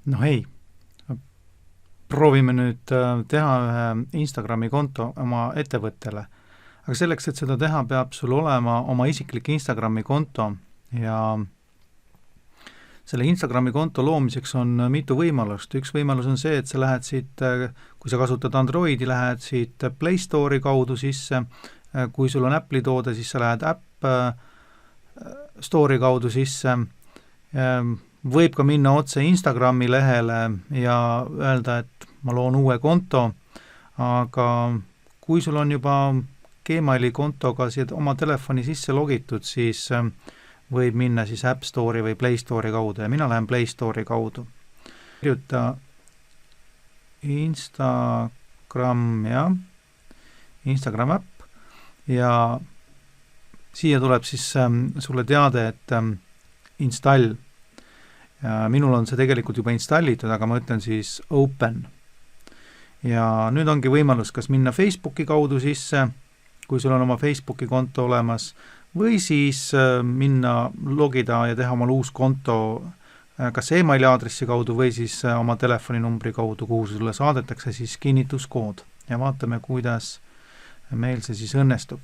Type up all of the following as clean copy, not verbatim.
No hei, proovime nüüd teha ühe Instagrami konto oma ettevõttele. Aga selleks, et seda teha, peab sul olema oma isiklik Instagrami konto ja selle Instagrami konto loomiseks on mitu võimalust. Üks võimalus on see, et sa lähed siit, kui sa kasutad Androidi, lähed siit Play Store'i kaudu sisse. Kui sul on Apple'i toode, siis sa lähed App Store'i kaudu sisse. Võib ka minna otse Instagrami lehele ja öelda, et ma loon uue konto, aga kui sul on juba Gmaili kontoga oma telefoni sisse logitud, siis võib minna siis App Store'i või Play Store'i kaudu ja mina lähen Play Store'i kaudu. Kirjuta Instagram ja Instagram äpp ja siia tuleb siis sulle teade, et install. Minul on see tegelikult juba installitud, aga ma ütlen siis open. Ja nüüd ongi võimalus kas minna Facebooki kaudu sisse, kui sul on oma Facebooki konto olemas, või siis minna logida ja teha omal uus konto kas emaili aadressi kaudu või siis oma telefoninumbri kaudu, kuhu sulle saadetakse siis kinnituskood. Ja vaatame, kuidas meil see siis õnnestub.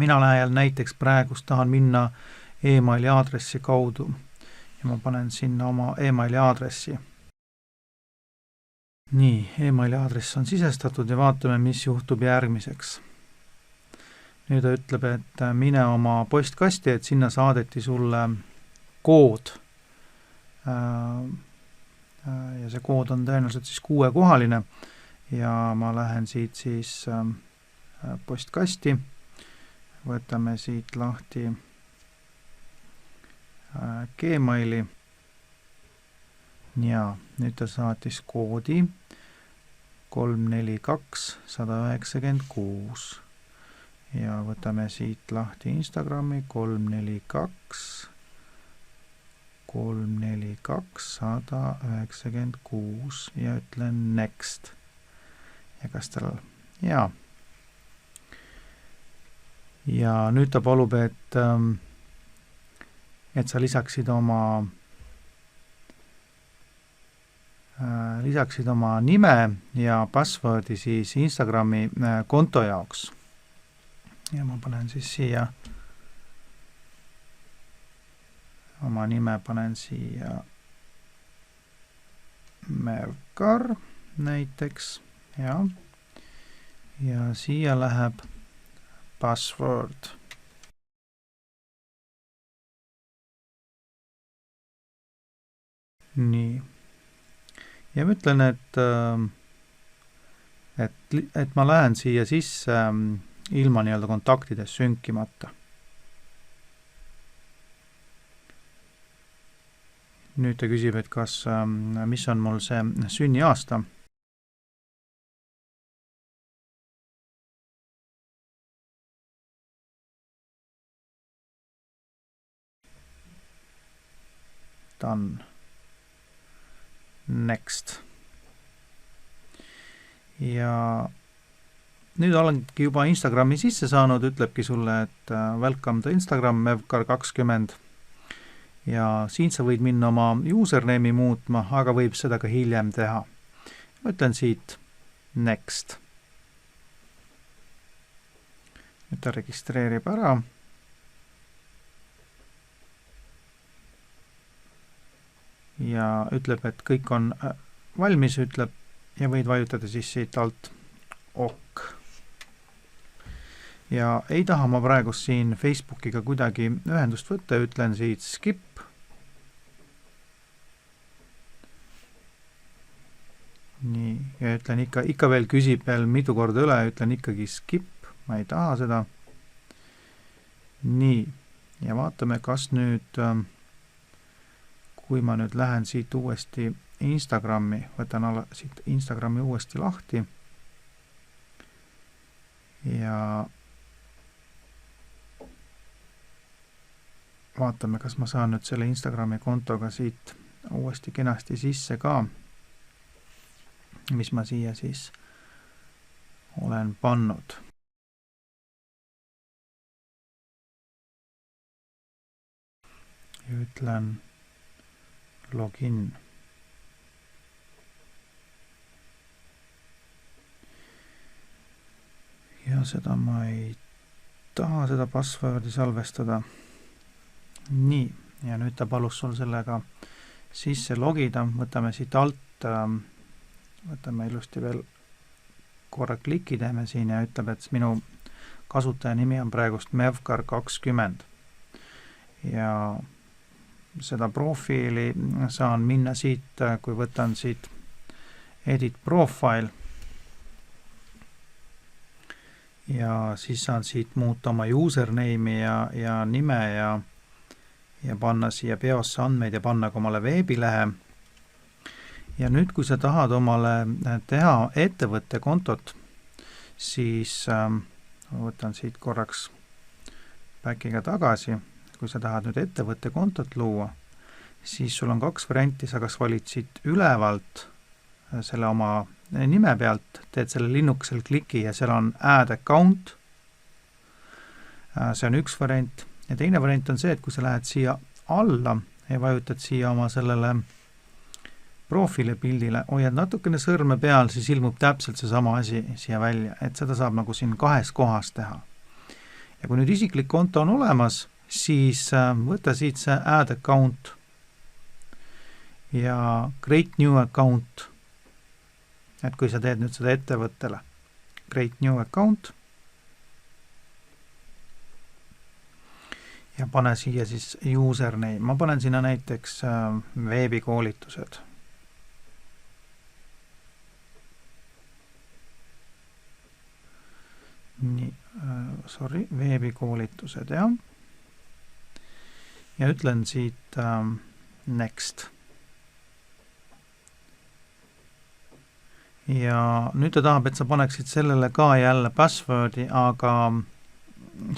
Mina lähen näiteks praegust tahan minna emaili aadressi kaudu ja ma panen sinna oma emaili aadressi. Nii, emaili aadress on sisestatud ja vaatame, mis juhtub järgmiseks. Nüüd ta ütleb, et mine oma postkasti, et sinna saadeti sulle kood. Ja see kood on tõenäoliselt siis 6-kohaline ja ma lähen siit siis postkasti. Võtame siit lahti Gmaili. Ja nüüd ta saatis koodi 342 196. Ja võtame siit lahti Instagrami 342 196 ja ütlen next. Ja kas tal... Ja nüüd ta palub, et sa lisaksid oma nime ja passwordi siis Instagrami konto jaoks. Ja ma panen siis siia oma nime panen siia Merkar näiteks ja siia läheb password. Nii. Ja ma ütlen, et ma lähen siia sisse ilma nii-öelda kontaktides sünkimata. Nüüd ta küsib, et mis on mul see sünniaasta. Done. Next. Ja nüüd olengi juba Instagrami sisse saanud, ütlebki sulle, et welcome to Instagram, Mevkar20 ja siin sa võid minna oma username'i muutma, aga võib seda ka hiljem teha. Ma ütlen siit next. Nüüd ta registreerib ära. Ja ütleb, et kõik on valmis, ütleb ja võid vajutada siis siit alt OK. Ja ei taha ma praegu siin Facebookiga kuidagi ühendust võtta, ütlen siit skip. Nii, ja ütlen ikka veel küsib veel mitu korda üle, ütlen ikkagi skip, ma ei taha seda. Nii, ja vaatame, kas nüüd... Kui ma nüüd lähen siit uuesti Instagrami, võtan siit Instagrami uuesti lahti ja vaatame, kas ma saan nüüd selle Instagrami kontoga siit uuesti kenasti sisse ka, mis ma siia siis olen pannud. Ja ütlen login. Ja seda ma ei taha seda passwordi salvestada. Nii, ja nüüd ta palus sul sellega sisse logida, võtame siit alt, võtame ilusti veel korra kliki teeme siin ja ütleb, et minu kasutaja nimi on praegust Mevkar20 ja seda profiili saan minna siit, kui võtan siit edit profile ja siis saan siit muuta oma username'i ja nime ja panna siia peosse andmeid ja panna ka omale veebilehe. Ja nüüd, kui sa tahad omale teha ettevõtte kontot, siis võtan siit korraks backiga tagasi. Kui sa tahad nüüd ettevõtte kontot luua, siis sul on 2 varianti, sa kas valid siit ülevalt selle oma nime pealt, teed selle linnukesel kliki ja seal on add account. See on üks variant. Ja teine variant on see, et kui sa lähed siia alla ja vajutad siia oma sellele profiili pildile, hoiad natukene sõrme peal, siis ilmub täpselt see sama asi siia välja, et seda saab nagu siin 2 kohas teha. Ja kui nüüd isiklik konto on olemas, siis võta siit see add account ja create new account. Et kui sa teed nüüd seda ettevõttele, create new account ja pane siia siis username. Ma panen sinna näiteks veebikoolitused. Nii, veebikoolitused, jah. Ja ütlen siit next. Ja nüüd ta tahab, et sa paneksid sellele ka jälle passwordi, aga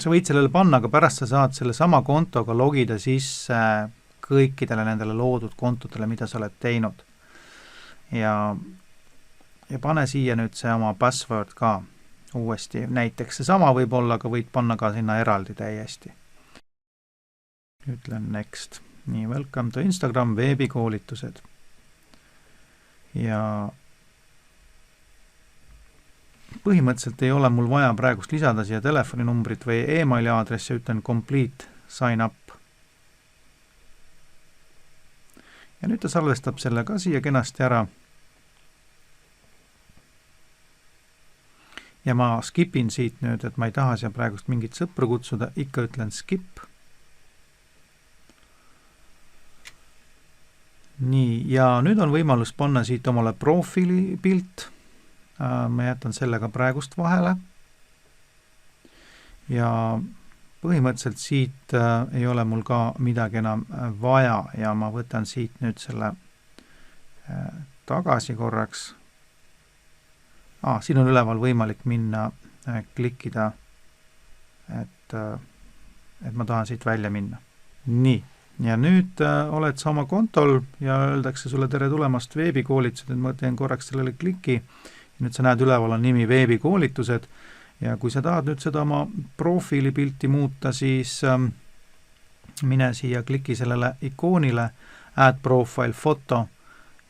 sa võid sellele panna, aga pärast sa saad selle sama kontoga logida sisse kõikidele nendele loodud kontodele, mida sa oled teinud. Ja pane siia nüüd see oma password ka uuesti. Näiteks see sama võib olla, aga võid panna ka sinna eraldi täiesti. Ütlen next. Nii, welcome to Instagram veebikoolitused. Ja põhimõtteliselt ei ole mul vaja praegust lisada siia telefoninumbrit või e-maili aadressi, ütlen complete sign up. Ja nüüd ta salvestab selle ka siia kenasti ära. Ja ma skipin siit nüüd, et ma ei taha siia praegust mingit sõpru kutsuda, ikka ütlen skip. Nii, ja nüüd on võimalus panna siit omale profiili pilt. Ma jätan sellega praegust vahele ja põhimõtteliselt siit ei ole mul ka midagi enam vaja ja ma võtan siit nüüd selle tagasi korraks. Siin on üleval võimalik minna, klikkida, et ma tahan siit välja minna. Nii, ja nüüd oled sa oma kontol ja öeldakse sulle tere tulemast veebikoolitused, et ma teen korraks sellele kliki. Nüüd sa näed üleval on nimi veebikoolitused ja kui sa tahad nüüd seda oma profiili pilti muuta, siis mine siia, kliki sellele ikoonile, add profile foto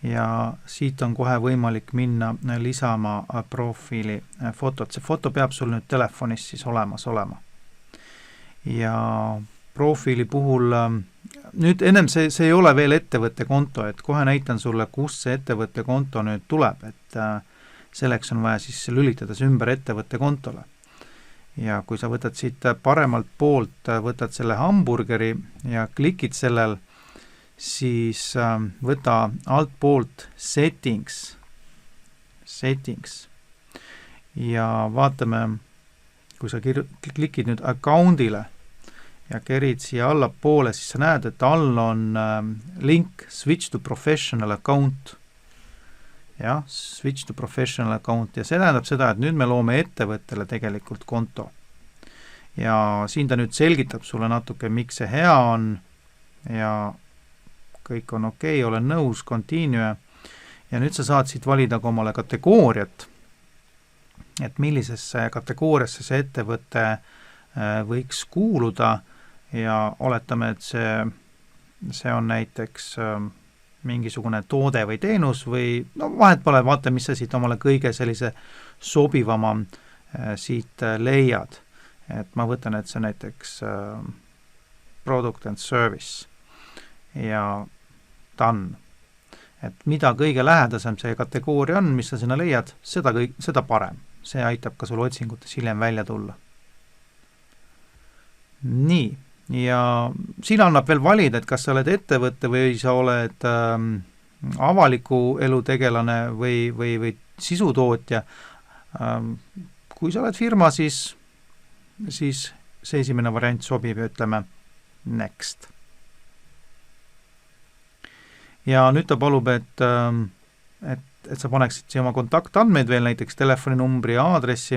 ja siit on kohe võimalik minna lisama profiili fotot. See foto peab sul nüüd telefonis siis olemas olema. Ja profiili puhul, nüüd ennem see ei ole veel ettevõtte konto, et kohe näitan sulle, kust see ettevõtte konto nüüd tuleb, et selleks on vaja siis lülitada see ümber ettevõtte kontole. Ja kui sa võtad siit paremalt poolt, võtad selle hamburgeri ja klikid sellel, siis võta alt poolt settings ja vaatame, kui sa klikid nüüd account'ile ja kerid siia allapoole, siis sa näed, et all on link switch to professional account. Ja, switch to professional account ja see tähendab seda, et nüüd me loome ettevõttele tegelikult konto. Ja siin ta nüüd selgitab sulle natuke, miks see hea on ja kõik on okei, olen nõus, continue. Ja nüüd sa saad siit valida ka omale kategooriat, et millisesse kategooriasse see ettevõte võiks kuuluda ja oletame, et see on näiteks mingisugune toode või teenus või no vahet pole, vaata, mis sa siit omale kõige sellise sobivama siit leiad. Et ma võtan, et see näiteks product and service ja done. Et mida kõige lähedasem see kategooria on, mis sa sinna leiad, seda parem. See aitab ka sul otsingutes hiljem välja tulla. Nii, ja siin annab veel valida, et kas sa oled ettevõtte või sa oled avaliku elu tegelane või sisutootja. Kui sa oled firma, siis see esimene variant sobib ja ütleme next. Ja nüüd ta palub, et sa paneksid siia oma kontaktandmeid veel, näiteks telefoninumbri ja aadressi,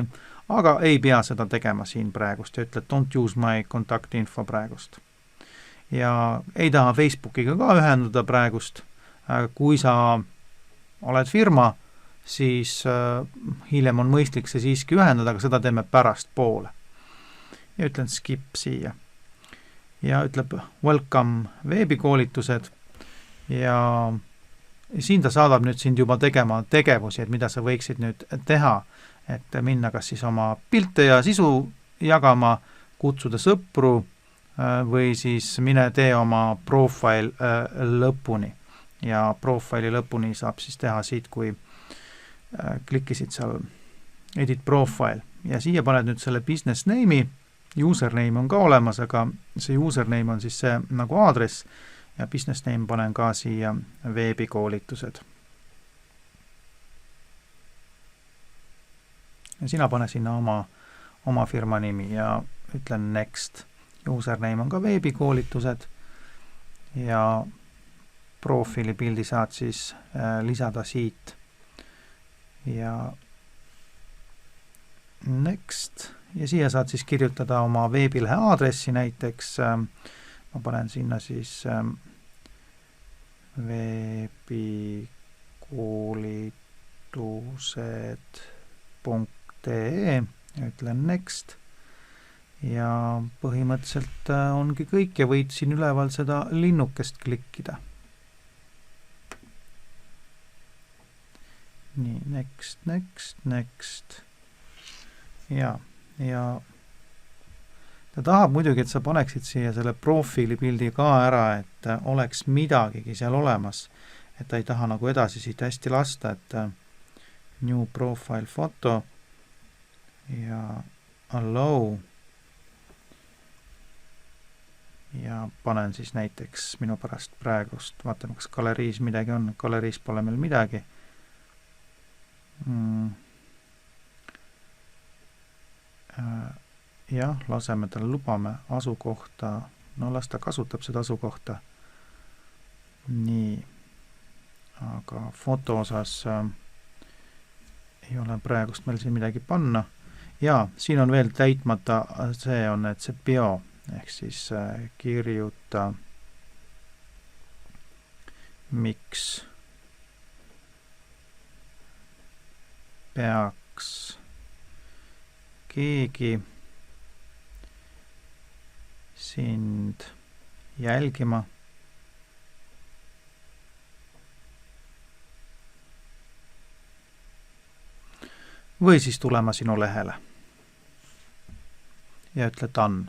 aga ei pea seda tegema siin praegust ja ütled don't use my contact info praegust. Ja ei taha Facebookiga ka ühenduda praegust. Kui sa oled firma, siis hiljem on mõistlik see siiski ühendada, aga seda teeme pärast poole. Ja ütlen skip siia. Ja ütleb welcome veebikoolitused ja siin ta saadab nüüd sind juba tegema tegevusi, et mida sa võiksid nüüd teha, et minna kas siis oma pilte ja sisu jagama, kutsuda sõpru või siis mine tee oma profile lõpuni. Ja profile'i lõpuni saab siis teha siit, kui klikkisid seal edit profile ja siia paned nüüd selle business name'i, username on ka olemas, aga see username on siis see nagu aadress ja business name panen ka siia veebikoolitused. Ja sina pane sinna oma firma nimi ja ütlen next. Username on ka veebikoolitused ja profiili pildi saad siis lisada siit. Ja next. Ja siia saad siis kirjutada oma veebilehe aadressi, näiteks ma panen sinna siis veebikoolitused.ee ja ütlen next ja põhimõtteliselt ongi kõik ja võid siin üleval seda linnukest klikkida. Nii, next. Ja ta tahab muidugi, et sa paneksid siia selle profiilipildi ka ära, et oleks midagigi seal olemas, et ta ei taha nagu edasi siit hästi lasta, et new profile foto ja allow ja panen siis näiteks minu pärast praegust, vaatame, kas galeriis midagi on, galeriis pole meil midagi. Jah, laseme talle, lubame asukohta, no las ta kasutab seda asukohta. Nii, aga foto osas ei ole praegust meil siin midagi panna. Ja siin on veel täitmata, see on, et see bio, ehk siis kirjuta miks peaks keegi sind jälgima. Või siis tulema sinu lehele. Ja ütle done.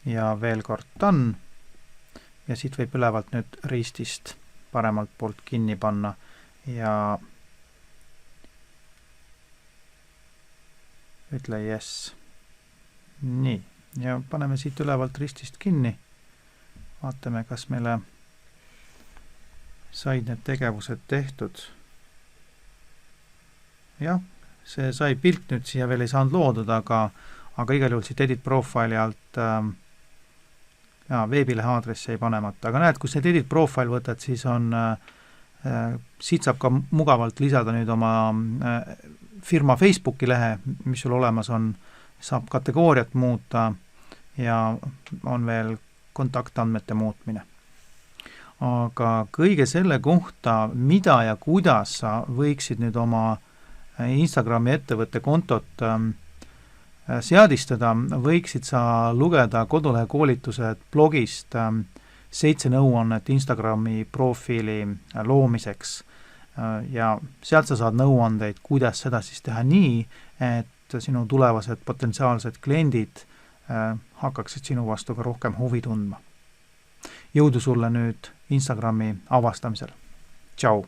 Ja veel kord done. Ja siit võib ülevalt nüüd ristist paremalt poolt kinni panna ja ütle yes. Nii. Ja paneme siit ülevalt ristist kinni. Vaatame, kas meile said need tegevused tehtud. Jah, see sai pilt nüüd siia veel ei saanud loodud, aga igal juhul siit edit profile'i alt veebilehe aadressi ei panemata. Aga näed, kui see edit profile võtad, siis on siit saab ka mugavalt lisada nüüd oma firma Facebooki lehe, mis sul olemas on, saab kategooriat muuta ja on veel kontaktandmete muutmine. Aga kõige selle kohta, mida ja kuidas sa võiksid nüüd oma Instagrami ettevõtte kontot seadistada, võiksid sa lugeda kodulehe koolitused blogist 7 nõuannet Instagrami profiili loomiseks ja sealt sa saad nõuandeid, kuidas seda siis teha nii, et sinu tulevased potentsiaalsed kliendid hakkaksid sinu vastu ka rohkem huvi tundma. Jõudu sulle nüüd Instagrami avastamisel. Tšau!